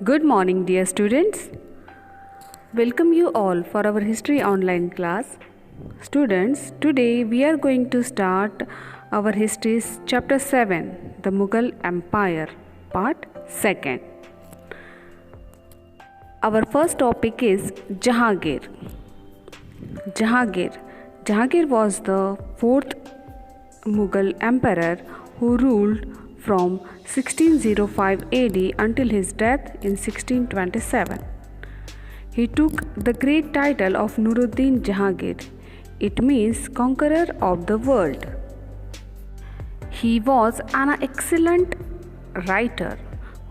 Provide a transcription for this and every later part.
Good morning, dear students. Welcome you all for our history online class. Students, today we are going to start our history's chapter 7, the Mughal Empire, part 2nd. Our first topic is Jahangir. Jahangir was the fourth Mughal emperor who ruled from 1605 AD until his death in 1627. He took the great title of Nuruddin Jahangir. It means conqueror of the world. He was an excellent writer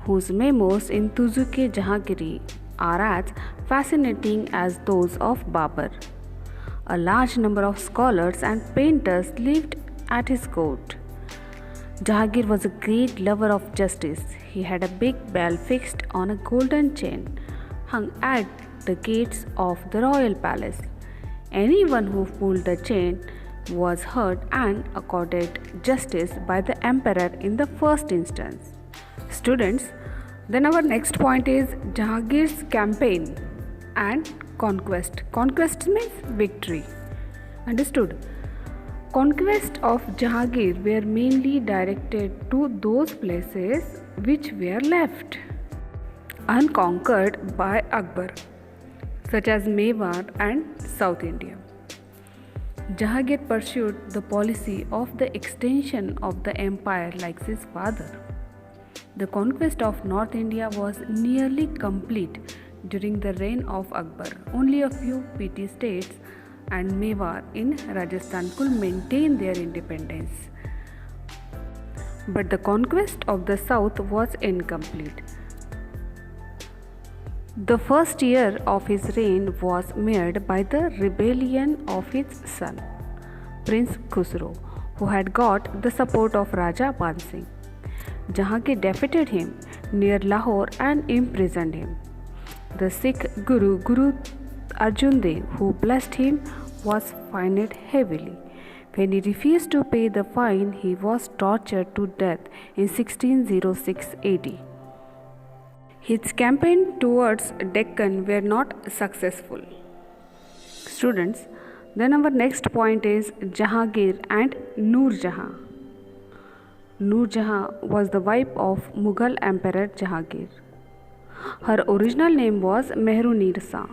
whose memos in Tuzuke Jahangiri are as fascinating as those of Babur. A large number of scholars and painters lived at his court. Jahangir was a great lover of justice. He had a big bell fixed on a golden chain hung at the gates of the royal palace. Anyone who pulled the chain was heard and accorded justice by the emperor in the first instance. Students, then our next point is Jahangir's campaign and conquest. Conquest means victory. Understood? Conquest of Jahangir were mainly directed to those places which were left unconquered by Akbar, such as Mewar and South India. Jahangir pursued the policy of the extension of the empire like his father. The conquest of North India was nearly complete during the reign of Akbar. Only a few petty states and Mewar in Rajasthan could maintain their independence. But the conquest of the south was incomplete. The first year of his reign was marred by the rebellion of his son, Prince Khusro, who had got the support of Raja Ban Singh. Jahangir defeated him near Lahore and imprisoned him. The Sikh Guru Arjan Dev, who blessed him, was fined heavily. When he refused to pay the fine, he was tortured to death in 1606 AD. His campaign towards Deccan were not successful. Students, then our next point is Jahangir and Noor Jahan. Noor Jahan was the wife of Mughal Emperor Jahangir. Her original name was Mehrunisa.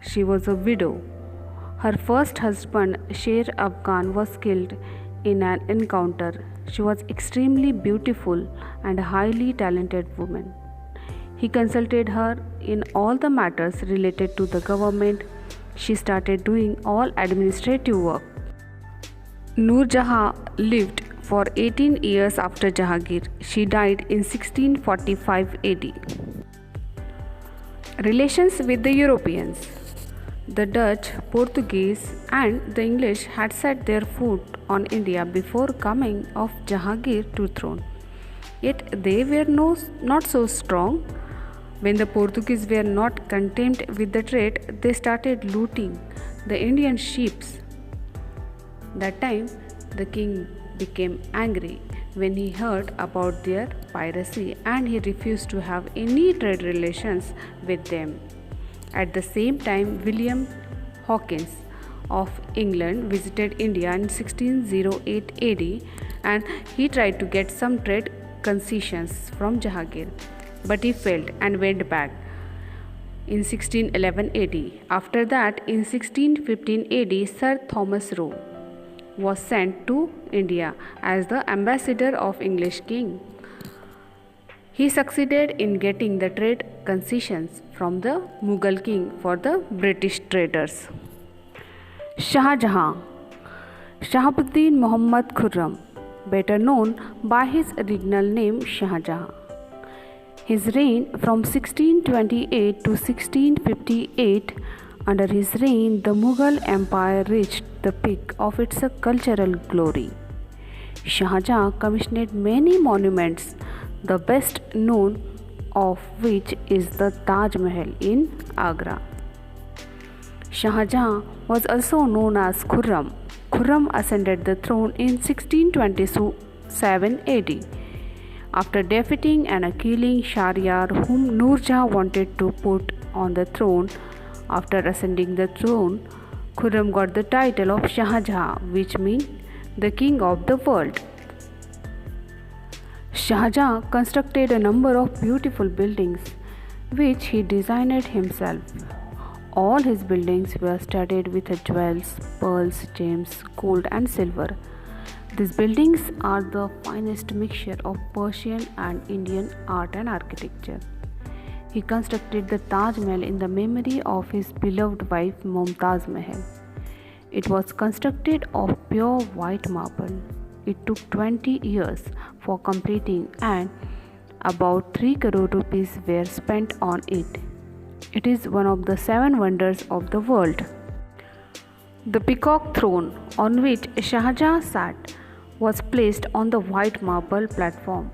She was a widow. Her first husband, Sher Afghan, was killed in an encounter. She was extremely beautiful and a highly talented woman. He consulted her in all the matters related to the government. She started doing all administrative work. Noor Jahan lived for 18 years after Jahangir. She died in 1645 AD. Relations with the Europeans. The Dutch, Portuguese and the English had set their foot on India before coming of Jahangir to throne. Yet they were not so strong. When the Portuguese were not content with the trade, they started looting the Indian ships. That time the king became angry when he heard about their piracy and he refused to have any trade relations with them. At the same time, William Hawkins of England visited India in 1608 AD and he tried to get some trade concessions from Jahangir, but he failed and went back in 1611 AD. After that, in 1615 AD, Sir Thomas Roe was sent to India as the ambassador of English king. He succeeded in getting the trade concessions from the Mughal king for the British traders. Shah Jahan, Shahabuddin Muhammad Khurram, better known by his original name Shah Jahan. His reign from 1628 to 1658. Under his reign, the Mughal Empire reached the peak of its cultural glory. Shah Jahan commissioned many monuments, the best known of which is the Taj Mahal in Agra. Shah Jahan was also known as Khurram. Khurram ascended the throne in 1627 AD. After defeating and killing Shahryar, whom Nur Jahan wanted to put on the throne, after ascending the throne, Khurram got the title of Shah Jahan, which means the king of the world. Shah Jahan constructed a number of beautiful buildings which he designed himself. All his buildings were studded with jewels, pearls, gems, gold, and silver. These buildings are the finest mixture of Persian and Indian art and architecture. He constructed the Taj Mahal in the memory of his beloved wife Mumtaz Mahal. It was constructed of pure white marble. It took 20 years for completing and about 3 crore rupees were spent on it. It is one of the 7 wonders of the world. The peacock throne on which Shah Jahan sat was placed on the white marble platform.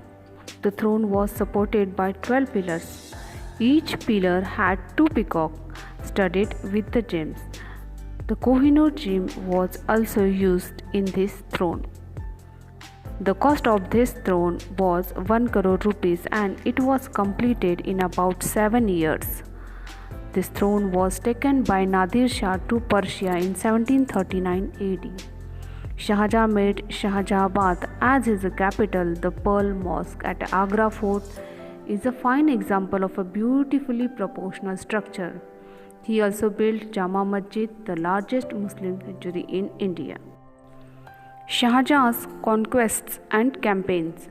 The throne was supported by 12 pillars. Each pillar had 2 peacocks studded with the gems. The Kohinoor gem was also used in this throne. The cost of this throne was 1 crore rupees and it was completed in about 7 years. This throne was taken by Nadir Shah to Persia in 1739 AD. Shah Jahan made Shahjahabad as his capital. The Pearl Mosque at Agra Fort is a fine example of a beautifully proportional structure. He also built Jama Masjid, the largest Muslim sanctuary in India. Shah Jahan's conquests and campaigns.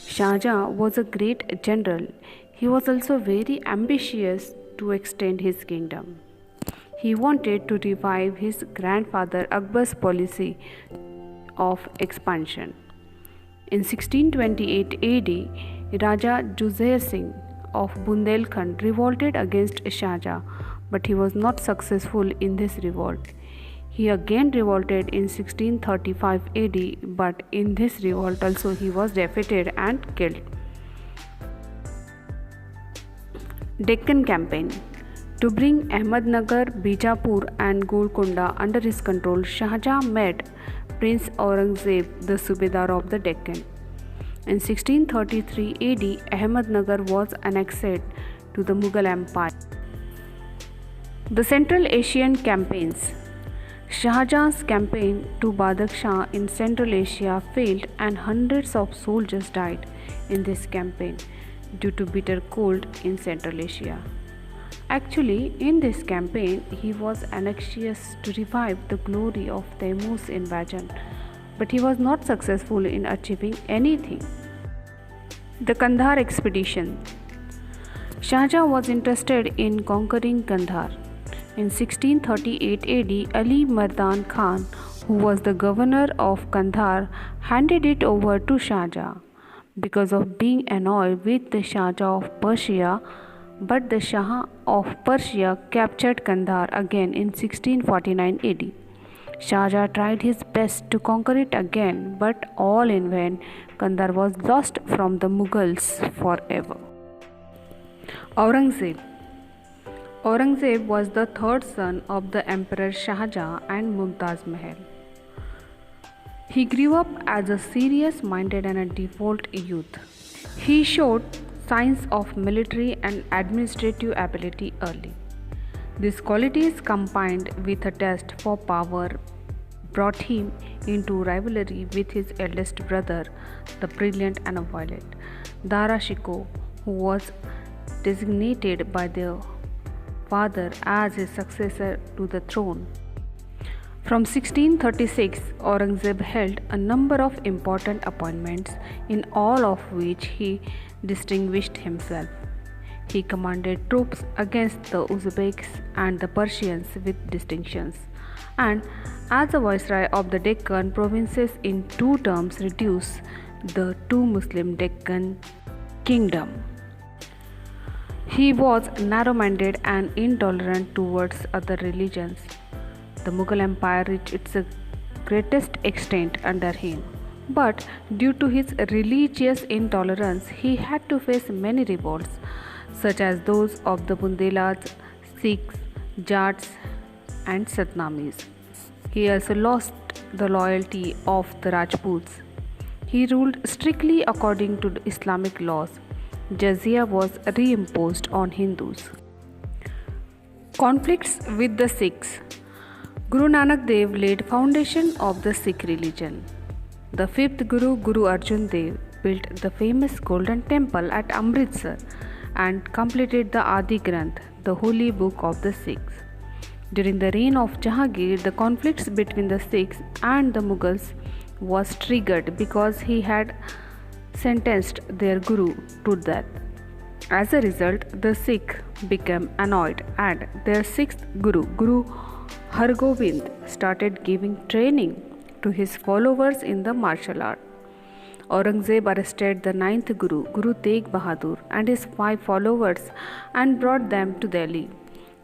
Shah Jahan was a great general. He was also very ambitious to extend his kingdom. He wanted to revive his grandfather Akbar's policy of expansion. In 1628 AD, Raja Juzair Singh of Bundelkhand revolted against Shah Jahan, but he was not successful in this revolt. He again revolted in 1635 AD, but in this revolt also he was defeated and killed. Deccan Campaign. To bring Ahmednagar, Bijapur and Golconda under his control, Shah Jahan made Prince Aurangzeb the Subedar of the Deccan. In 1633 AD, Ahmednagar was annexed to the Mughal Empire. The Central Asian Campaigns. Shah Jahan's campaign to Badakhshan in Central Asia failed and hundreds of soldiers died in this campaign due to bitter cold in Central Asia. Actually, in this campaign, he was anxious to revive the glory of Taimur's invasion, but he was not successful in achieving anything. The Kandahar Expedition. Shah Jahan was interested in conquering Kandahar. In 1638 AD, Ali Mardan Khan, who was the governor of Kandahar, handed it over to Shah Jahan because of being annoyed with the Shah Jahan of Persia. But the Shah of Persia captured Kandahar again in 1649 AD. Shah Jahan tried his best to conquer it again, but all in vain. Kandahar was lost from the Mughals forever. Aurangzeb. Aurangzeb was the third son of the Emperor Shah Jahan and Mumtaz Mahal. He grew up as a serious-minded and a devout youth. He showed signs of military and administrative ability early. These qualities combined with a taste for power brought him into rivalry with his eldest brother, the brilliant and violent Dara Shikoh, who was designated by their father as his successor to the throne. From 1636, Aurangzeb held a number of important appointments, in all of which he distinguished himself. He commanded troops against the Uzbeks and the Persians with distinctions, and as a viceroy of the Deccan provinces in 2 terms reduced the 2 Muslim Deccan kingdom. He was narrow-minded and intolerant towards other religions. The Mughal Empire reached its greatest extent under him. But due to his religious intolerance, he had to face many revolts, such as those of the Bundelas, Sikhs, Jats, and Satnamis. He also lost the loyalty of the Rajputs. He ruled strictly according to the Islamic laws. Jizya was reimposed on Hindus. Conflicts with the Sikhs. Guru Nanak Dev laid foundation of the Sikh religion. The fifth Guru, Guru Arjan Dev, built the famous Golden Temple at Amritsar and completed the Adi Granth, the holy book of the Sikhs. During the reign of Jahangir, the conflicts between the Sikhs and the Mughals was triggered because he had sentenced their Guru to death. As a result, the Sikhs became annoyed and their sixth Guru, Guru Hargobind, started giving training to his followers in the martial art. Aurangzeb arrested the ninth Guru, Guru Tegh Bahadur, and his 5 followers and brought them to Delhi.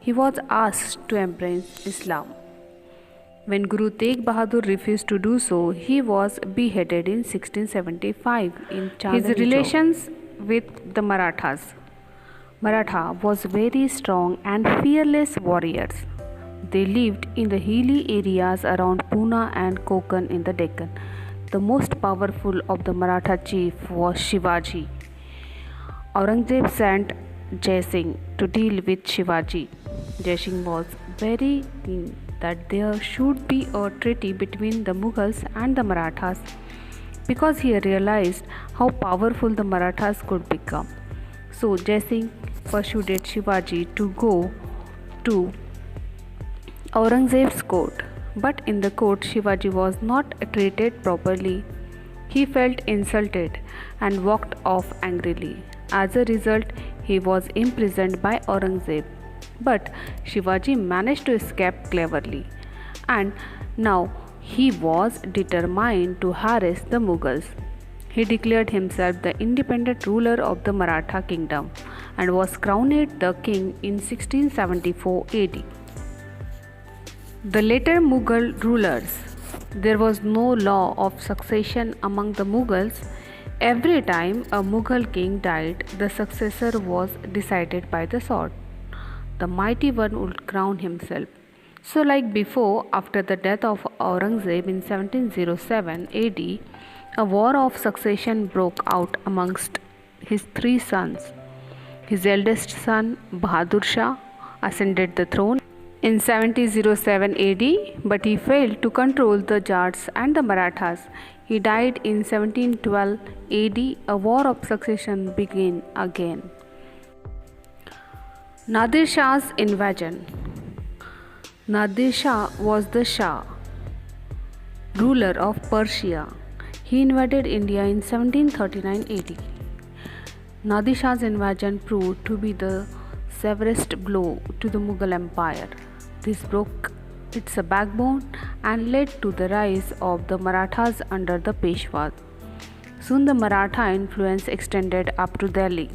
He was asked to embrace Islam. When Guru Tegh Bahadur refused to do so, he was beheaded in 1675 in Chandni Chowk. His relations with the Marathas. Maratha was very strong and fearless warriors. They lived in the hilly areas around Pune and Konkan in the Deccan. The most powerful of the Maratha chief was Shivaji. Aurangzeb sent Jai Singh to deal with Shivaji. Jai Singh was very keen that there should be a treaty between the Mughals and the Marathas because he realized how powerful the Marathas could become. So Jai Singh persuaded Shivaji to go to Aurangzeb's court. But in the court, Shivaji was not treated properly. He felt insulted and walked off angrily. As a result, he was imprisoned by Aurangzeb. But Shivaji managed to escape cleverly, and now he was determined to harass the Mughals. He declared himself the independent ruler of the Maratha kingdom and was crowned the king in 1674 AD. The later Mughal rulers. There was no law of succession among the Mughals. Every time a Mughal king died, the successor was decided by the sword. The mighty one would crown himself. So, like before, after the death of Aurangzeb in 1707 AD, a war of succession broke out amongst his 3 sons. His eldest son, Bahadur Shah, ascended the throne in 1707 AD, but he failed to control the Jats and the Marathas. He died in 1712 AD. A war of succession began again. Nadir Shah's invasion. Nadir Shah was the Shah, ruler of Persia. He invaded India in 1739 AD. Nadir Shah's invasion proved to be the severest blow to the Mughal Empire. This broke its backbone and led to the rise of the Marathas under the Peshwas. Soon the Maratha influence extended up to Delhi.